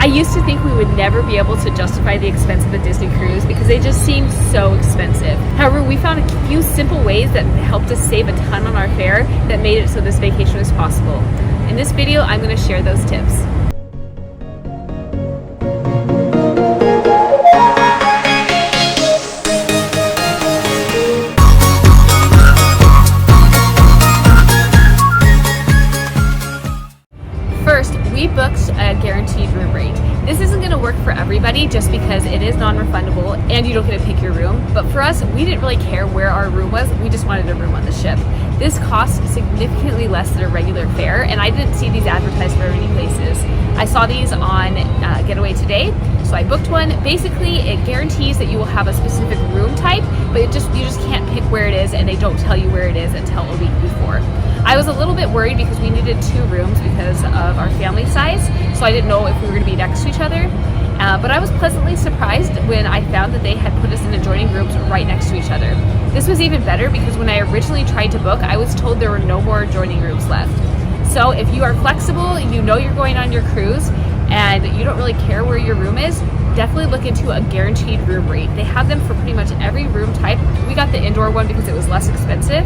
I used to think we would never be able to justify the expense of a Disney cruise because they just seemed so expensive. However, we found a few simple ways that helped us save a ton on our fare that made it so this vacation was possible. In this video, I'm going to share those tips. We booked a guaranteed room rate. This isn't going to work for everybody just because it is non-refundable and you don't get to pick your room. But for us, we didn't really care where our room was. We just wanted a room on the ship. This cost significantly less than a regular fare, and I didn't see these advertised very many places. I saw these on Getaway Today, so I booked one. Basically, it guarantees that you will have a specific room type, but you just can't pick where it is, and they don't tell you where it is until a week before. I was a little bit worried because we needed 2 rooms because of our family size, so I didn't know if we were going to be next to each other. But I was pleasantly surprised when I found that they had put us in adjoining rooms right next to each other. This was even better because when I originally tried to book, I was told there were no more adjoining rooms left. So if you are flexible, you know you're going on your cruise, and you don't really care where your room is, definitely look into a guaranteed room rate. They have them for pretty much every room type. We got the indoor one because it was less expensive,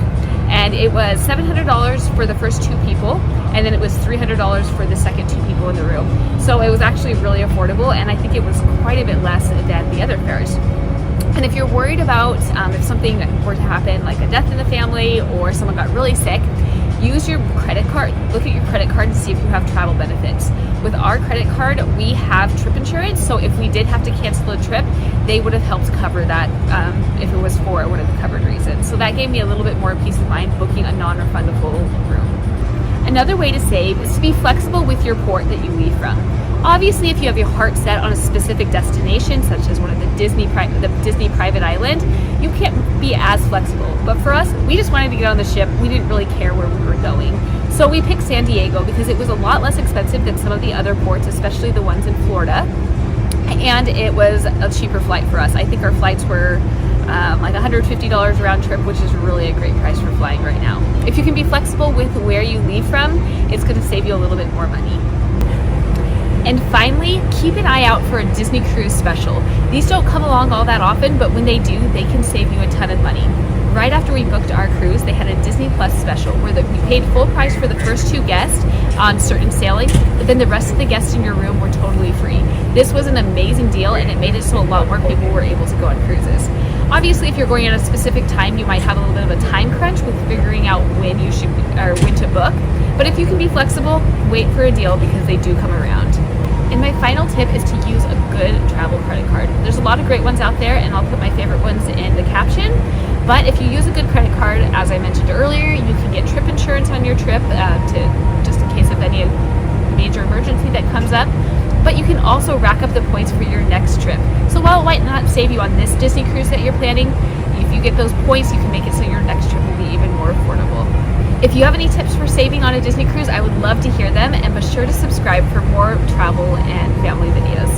and it was $700 for the first 2 people, and then it was $300 for the second 2 people in the room. So it was actually really affordable, and I think it was quite a bit less than the other fares. And if you're worried about if something were to happen, like a death in the family or someone got really sick, use your credit card. Look at your credit card and see if you have travel benefits. With our credit card, we have trip insurance, so if we did have to cancel a trip, they would have helped cover that if it was for one of the covered reasons. So that gave me a little bit more peace of mind booking a non-refundable room. Another way to save is to be flexible with your port that you leave from. Obviously, if you have your heart set on a specific destination, such as one of the Disney private island, you can't be as flexible. But for us, we just wanted to get on the ship. We didn't really care where we were going. So we picked San Diego because it was a lot less expensive than some of the other ports, especially the ones in Florida. And it was a cheaper flight for us. I think our flights were like $150 round trip, which is really a great price for flying right now. If you can be flexible with where you leave from, it's going to save you a little bit more money. And finally, keep an eye out for a Disney cruise special. These don't come along all that often, but when they do, they can save you a ton of money. Right after we booked our cruise, they had a Disney Plus special where we paid full price for the first 2 guests on certain sailings, but then the rest of the guests in your room were totally free. This was an amazing deal, and it made it so a lot more people were able to go on cruises. Obviously, if you're going at a specific time, you might have a little bit of a time crunch with figuring out when to book. But if you can be flexible, wait for a deal because they do come around. And my final tip is to use a good travel credit card. There's a lot of great ones out there, and I'll put my favorite ones in the caption. But if you use a good credit card, as I mentioned earlier, you can get trip insurance on your trip just in case of any major emergency that comes up. But you can also rack up the points for your next trip. So while it might not save you on this Disney cruise that you're planning, if you get those points, you can make it so your next trip will be even more affordable. If you have any tips for saving on a Disney cruise, I would love to hear them, and be sure to subscribe for more travel and family videos.